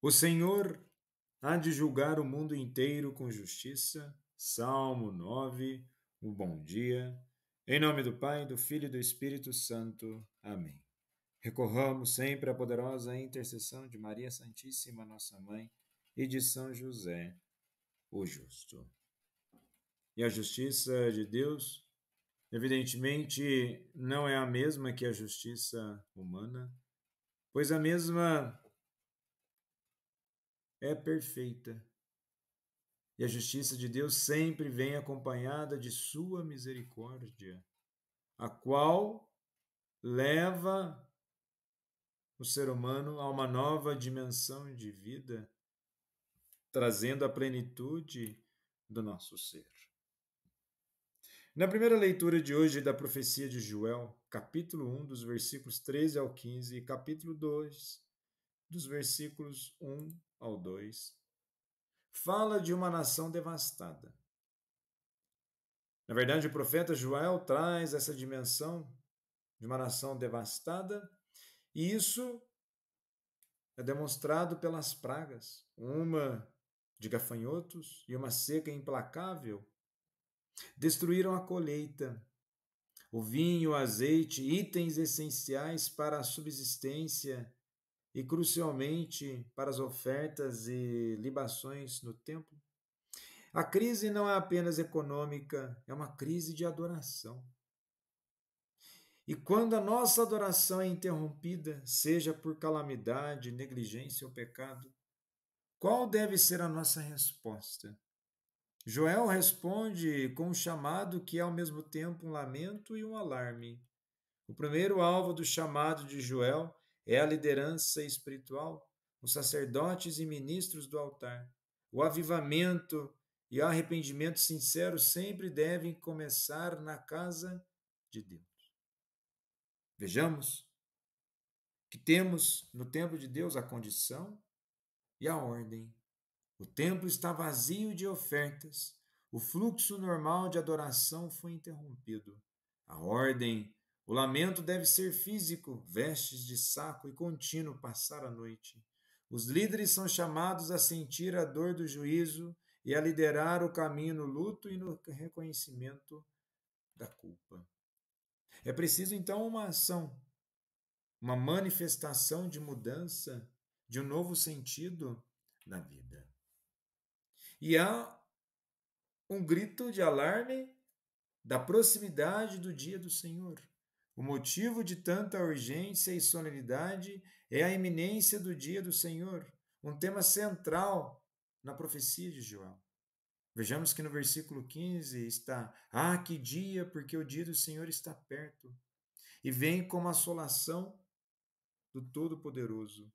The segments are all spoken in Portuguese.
O Senhor há de julgar o mundo inteiro com justiça. Salmo 9. Um bom dia. Em nome do Pai, do Filho e do Espírito Santo. Amém. Recorramos sempre à poderosa intercessão de Maria Santíssima, nossa Mãe, e de São José, o Justo. E a justiça de Deus, evidentemente, não é a mesma que a justiça humana, pois a mesma é perfeita. E a justiça de Deus sempre vem acompanhada de sua misericórdia, a qual leva o ser humano a uma nova dimensão de vida, trazendo a plenitude do nosso ser. Na primeira leitura de hoje da profecia de Joel, capítulo 1, dos versículos 13 ao 15, e capítulo 2, dos versículos 1 ao 2, fala de uma nação devastada. Na verdade, o profeta Joel traz essa dimensão de uma nação devastada, e isso é demonstrado pelas pragas, uma de gafanhotos e uma seca implacável. Destruíram a colheita, o vinho, o azeite, itens essenciais para a subsistência e, crucialmente, para as ofertas e libações no templo. A crise não é apenas econômica, é uma crise de adoração. E quando a nossa adoração é interrompida, seja por calamidade, negligência ou pecado, qual deve ser a nossa resposta? Joel responde com um chamado que é ao mesmo tempo um lamento e um alarme. O primeiro alvo do chamado de Joel é a liderança espiritual, os sacerdotes e ministros do altar. O avivamento e o arrependimento sincero sempre devem começar na casa de Deus. Vejamos que temos no templo de Deus a condição e a ordem. O templo está vazio de ofertas. O fluxo normal de adoração foi interrompido. A ordem, o lamento deve ser físico, vestes de saco e contínuo passar a noite. Os líderes são chamados a sentir a dor do juízo e a liderar o caminho no luto e no reconhecimento da culpa. É preciso então uma ação, uma manifestação de mudança, de um novo sentido na vida. E há um grito de alarme da proximidade do dia do Senhor. O motivo de tanta urgência e solenidade é a iminência do dia do Senhor, um tema central na profecia de Joel. Vejamos que no versículo 15 está: Ah, que dia, porque o dia do Senhor está perto, e vem como assolação do Todo-Poderoso.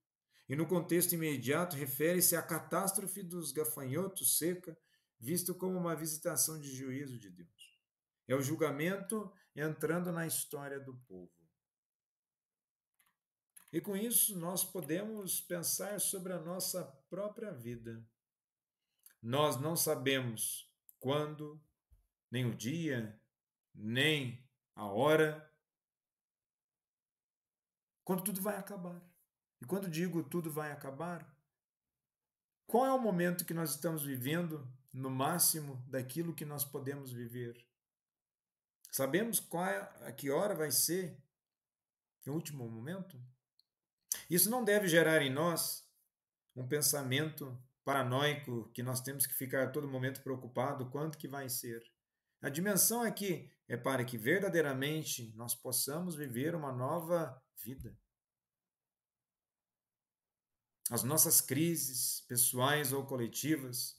E no contexto imediato refere-se à catástrofe dos gafanhotos seca, visto como uma visitação de juízo de Deus. É o julgamento entrando na história do povo. E com isso nós podemos pensar sobre a nossa própria vida. Nós não sabemos quando, nem o dia, nem a hora, quando tudo vai acabar. E quando digo tudo vai acabar, qual é o momento que nós estamos vivendo no máximo daquilo que nós podemos viver? Sabemos a que hora vai ser o último momento? Isso não deve gerar em nós um pensamento paranoico que nós temos que ficar a todo momento preocupado quanto que vai ser. A dimensão aqui é para que verdadeiramente nós possamos viver uma nova vida. As nossas crises, pessoais ou coletivas,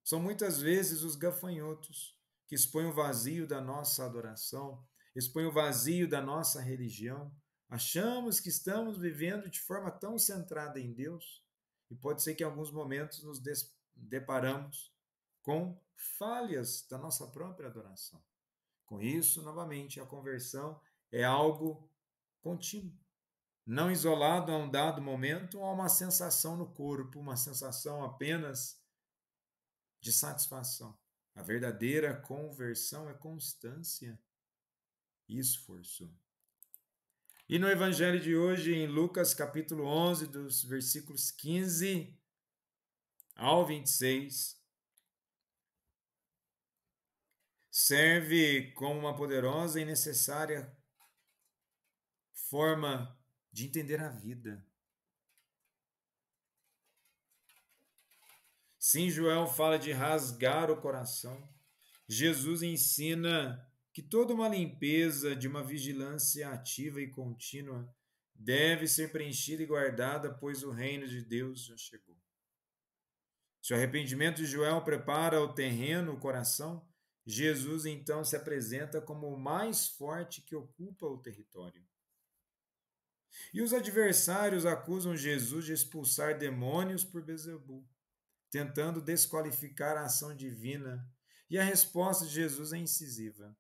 são muitas vezes os gafanhotos que expõem o vazio da nossa adoração, expõem o vazio da nossa religião. Achamos que estamos vivendo de forma tão centrada em Deus, e pode ser que em alguns momentos nos deparamos com falhas da nossa própria adoração. Com isso, novamente, a conversão é algo contínuo, não isolado a um dado momento ou a uma sensação no corpo, uma sensação apenas de satisfação. A verdadeira conversão é constância e esforço. E no evangelho de hoje, em Lucas capítulo 11, dos versículos 15 ao 26, serve como uma poderosa e necessária forma de entender a vida. Sim, Joel fala de rasgar o coração. Jesus ensina que toda uma limpeza de uma vigilância ativa e contínua deve ser preenchida e guardada, pois o reino de Deus já chegou. Se o arrependimento de Joel prepara o terreno, o coração, Jesus então se apresenta como o mais forte que ocupa o território. E os adversários acusam Jesus de expulsar demônios por Beelzebul, tentando desqualificar a ação divina. E a resposta de Jesus é incisiva.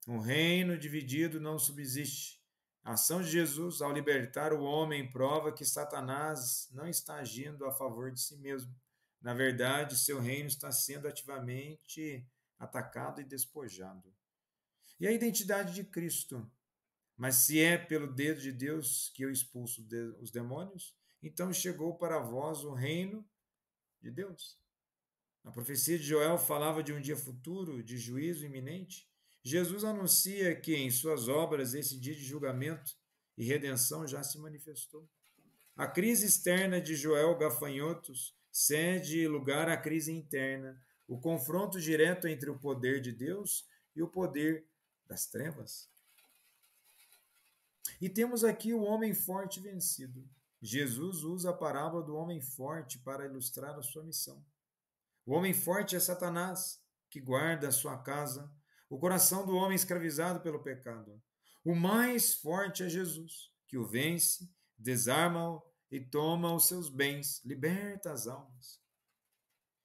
Um reino dividido não subsiste. A ação de Jesus ao libertar o homem prova que Satanás não está agindo a favor de si mesmo. Na verdade, seu reino está sendo ativamente atacado e despojado. E a identidade de Cristo? Mas se é pelo dedo de Deus que eu expulso os demônios, então chegou para vós o reino de Deus. A profecia de Joel falava de um dia futuro, de juízo iminente. Jesus anuncia que em suas obras esse dia de julgamento e redenção já se manifestou. A crise externa de Joel Gafanhotos cede lugar à crise interna, o confronto direto entre o poder de Deus e o poder das trevas. E temos aqui o homem forte vencido. Jesus usa a parábola do homem forte para ilustrar a sua missão. O homem forte é Satanás, que guarda a sua casa, o coração do homem escravizado pelo pecado. O mais forte é Jesus, que o vence, desarma-o e toma os seus bens, liberta as almas.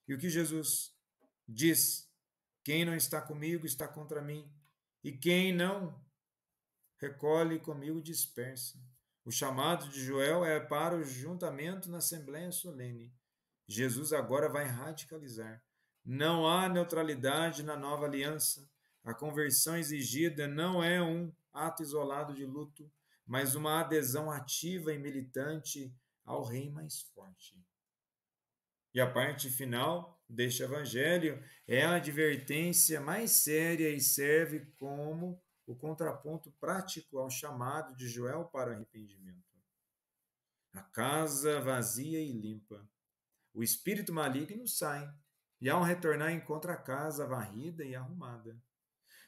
E o que Jesus diz? Quem não está comigo está contra mim, e quem não recolhe comigo dispersa. O chamado de Joel é para o juntamento na Assembleia Solene. Jesus agora vai radicalizar. Não há neutralidade na nova aliança. A conversão exigida não é um ato isolado de luto, mas uma adesão ativa e militante ao rei mais forte. E a parte final deste evangelho é a advertência mais séria e serve como o contraponto prático ao chamado de Joel para o arrependimento. A casa vazia e limpa. O espírito maligno sai, e ao retornar encontra a casa varrida e arrumada.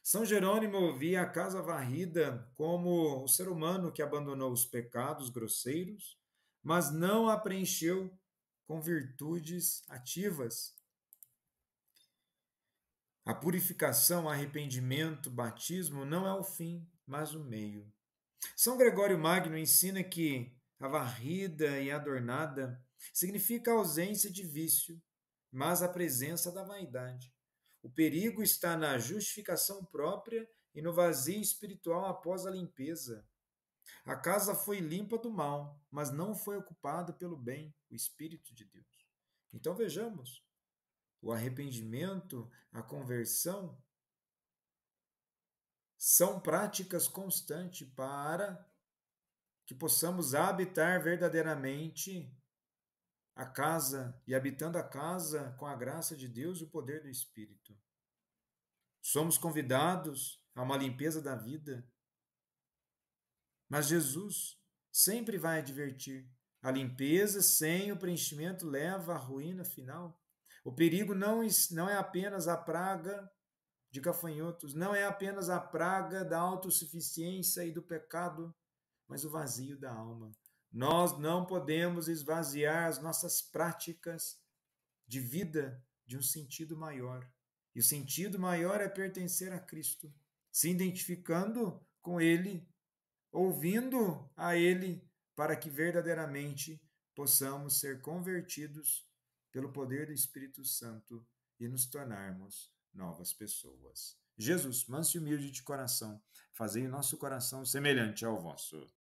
São Jerônimo via a casa varrida como o ser humano que abandonou os pecados grosseiros, mas não a preencheu com virtudes ativas. A purificação, arrependimento, batismo não é o fim, mas o meio. São Gregório Magno ensina que a varrida e adornada significa a ausência de vício, mas a presença da vaidade. O perigo está na justificação própria e no vazio espiritual após a limpeza. A casa foi limpa do mal, mas não foi ocupada pelo bem, o Espírito de Deus. Então vejamos, o arrependimento, a conversão, são práticas constantes para que possamos habitar verdadeiramente a casa e habitando a casa com a graça de Deus e o poder do Espírito. Somos convidados a uma limpeza da vida, mas Jesus sempre vai advertir. A limpeza sem o preenchimento leva à ruína final. O perigo não é apenas a praga de gafanhotos, não é apenas a praga da autossuficiência e do pecado, mas o vazio da alma. Nós não podemos esvaziar as nossas práticas de vida de um sentido maior. E o sentido maior é pertencer a Cristo, se identificando com Ele, ouvindo a Ele, para que verdadeiramente possamos ser convertidos pelo poder do Espírito Santo e nos tornarmos novas pessoas. Jesus, manso e humilde de coração, fazei o nosso coração semelhante ao vosso.